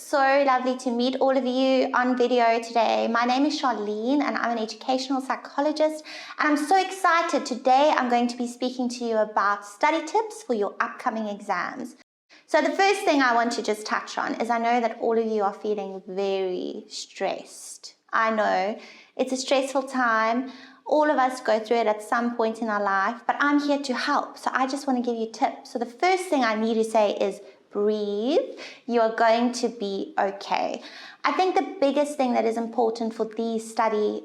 so lovely to meet all of you on video today. My name is Charlene and I'm an educational psychologist, and I'm so excited. Today I'm going to be speaking to you about study tips for your upcoming exams. So the first thing I want to just touch on is I know that all of you are feeling very stressed. I know it's a stressful time. All of us go through it at some point in our life, but I'm here to help. So I just want to give you tips. So the first thing I need to say is breathe. You are going to be okay. I think the biggest thing that is important for the study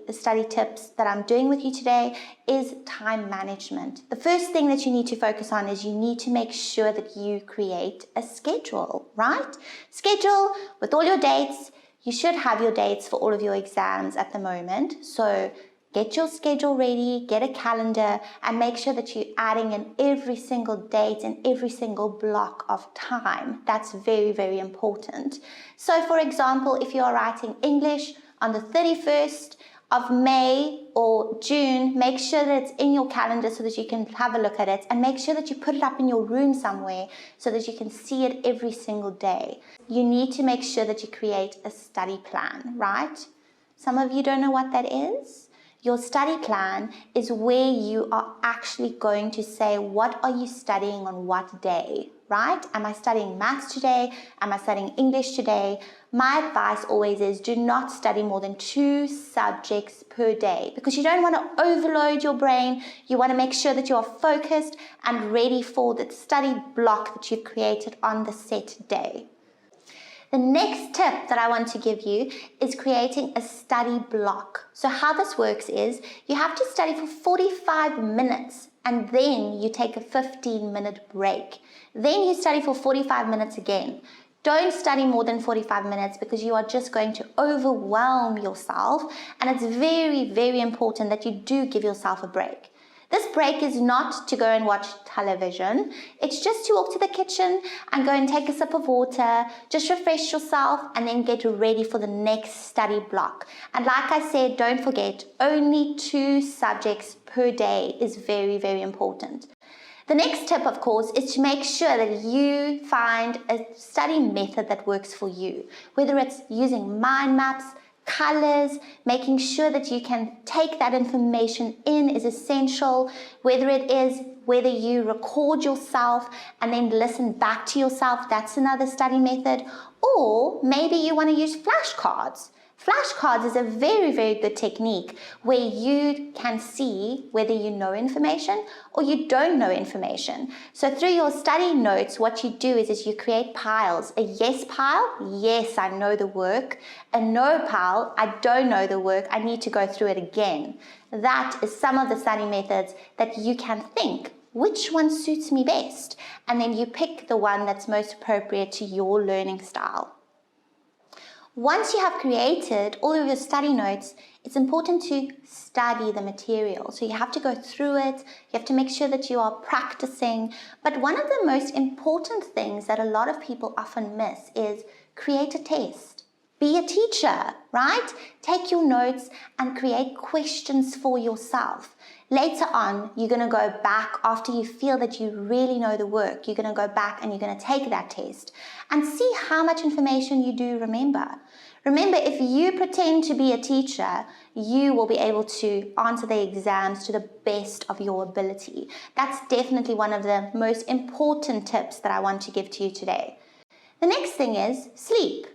tips that I'm doing with you today is time management. The first thing that you need to focus on is you need to make sure that you create a schedule, right? Schedule with all your dates. You should have your dates for all of your exams at the moment. So get your schedule ready, get a calendar, and make sure that you're adding in every single date and every single block of time. That's very, very important. So for example, if you are writing English on the 31st of May or June, make sure that it's in your calendar so that you can have a look at it, and make sure that you put it up in your room somewhere so that you can see it every single day. You need to make sure that you create a study plan, right? Some of you don't know what that is. Your study plan is where you are actually going to say, what are you studying on what day, right? Am I studying maths today? Am I studying English today? My advice always is do not study more than 2 subjects per day, because you don't want to overload your brain. You want to make sure that you are focused and ready for the study block that you've created on the set day. The next tip that I want to give you is creating a study block. So how this works is you have to study for 45 minutes and then you take a 15-minute break. Then you study for 45 minutes again. Don't study more than 45 minutes because you are just going to overwhelm yourself, and it's very, very important that you do give yourself a break. This break is not to go and watch television. It's just to walk to the kitchen and go and take a sip of water, just refresh yourself, and then get ready for the next study block. And like I said, don't forget, only 2 subjects per day is very, very important. The next tip, of course, is to make sure that you find a study method that works for you, whether it's using mind maps, colors. Making sure that you can take that information in is essential, whether you record yourself and then listen back to yourself. That's another study method. Or maybe you want to use flashcards. Flashcards is a very, very good technique where you can see whether you know information or you don't know information. So through your study notes, what you do is you create piles. A yes pile, yes, I know the work. A no pile, I don't know the work, I need to go through it again. That is some of the study methods that you can think, which one suits me best? And then you pick the one that's most appropriate to your learning style. Once you have created all of your study notes, it's important to study the material. So you have to go through it, you have to make sure that you are practicing. But one of the most important things that a lot of people often miss is create a test. Be a teacher, right? Take your notes and create questions for yourself. Later on, you're going to go back after you feel that you really know the work. You're going to go back and you're going to take that test and see how much information you do remember. Remember, if you pretend to be a teacher, you will be able to answer the exams to the best of your ability. That's definitely one of the most important tips that I want to give to you today. The next thing is sleep.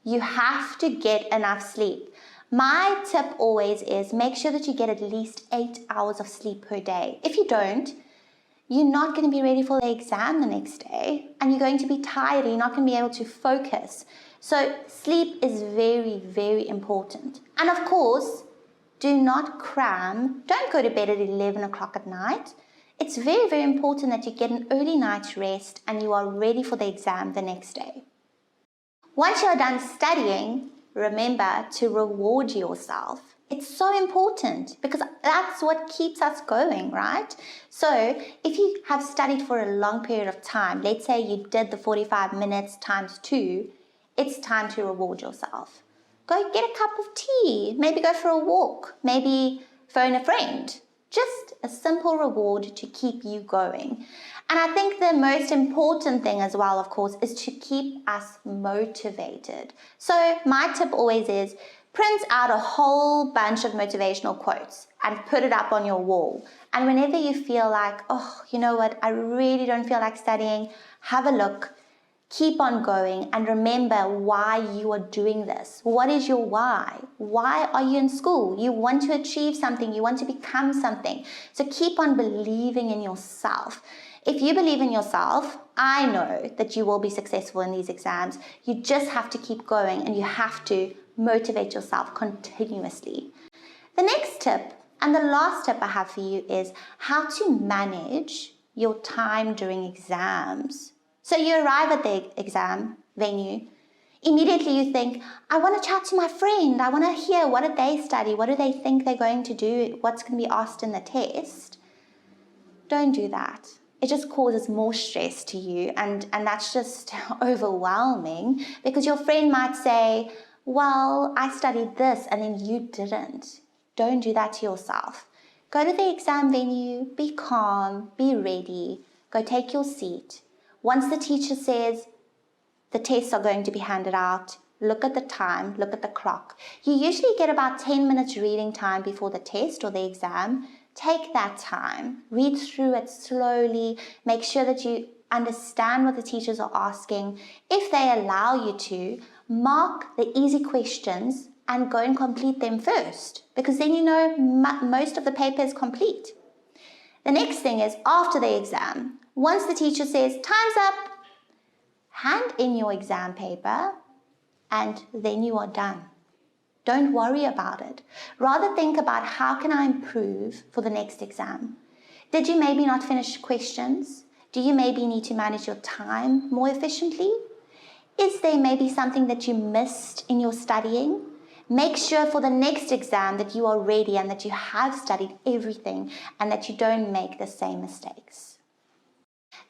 You have to get enough sleep. My tip always is make sure that you get at least 8 hours of sleep per day. If you don't, you're not going to be ready for the exam the next day, and you're going to be tired, you're not going to be able to focus. So sleep is very, very important. And of course, do not cram. Don't go to bed at 11 o'clock at night. It's very, very important that you get an early night's rest and you are ready for the exam the next day. Once you are done studying, remember to reward yourself. It's so important because that's what keeps us going, right? So if you have studied for a long period of time, let's say you did the 45 minutes times 2, it's time to reward yourself. Go get a cup of tea, maybe go for a walk, maybe phone a friend. Just a simple reward to keep you going. And I think the most important thing as well, of course, is to keep us motivated. So my tip always is print out a whole bunch of motivational quotes and put it up on your wall. And whenever you feel like, oh, you know what, I really don't feel like studying, have a look, keep on going, and remember why you are doing this. What is your why? Why are you in school? You want to achieve something, you want to become something. So keep on believing in yourself. If you believe in yourself, I know that you will be successful in these exams. You just have to keep going, and you have to motivate yourself continuously. The next tip, and the last tip I have for you, is how to manage your time during exams. So you arrive at the exam venue, immediately you think, I want to chat to my friend, I want to hear what did they study, what do they think they're going to do, what's going to be asked in the test. Don't do that. It just causes more stress to you, and that's just overwhelming, because your friend might say, well, I studied this and then you didn't. Don't do that to yourself. Go to the exam venue, be calm, be ready, go take your seat. Once the teacher says the tests are going to be handed out, look at the time, look at the clock. You usually get about 10 minutes reading time before the test or the exam. Take that time, read through it slowly, make sure that you understand what the teachers are asking. If they allow you to, mark the easy questions and go and complete them first, because then you know most of the paper is complete. The next thing is, after the exam, once the teacher says, time's up, hand in your exam paper, and then you are done. Don't worry about it. Rather think about, how can I improve for the next exam? Did you maybe not finish questions? Do you maybe need to manage your time more efficiently? Is there maybe something that you missed in your studying? Make sure for the next exam that you are ready and that you have studied everything and that you don't make the same mistakes.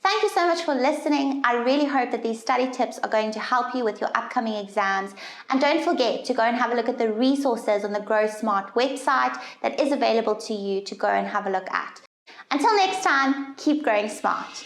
Thank you so much for listening. I really hope that these study tips are going to help you with your upcoming exams. And don't forget to go and have a look at the resources on the Growsmart website that is available to you to go and have a look at. Until next time, keep growing smart.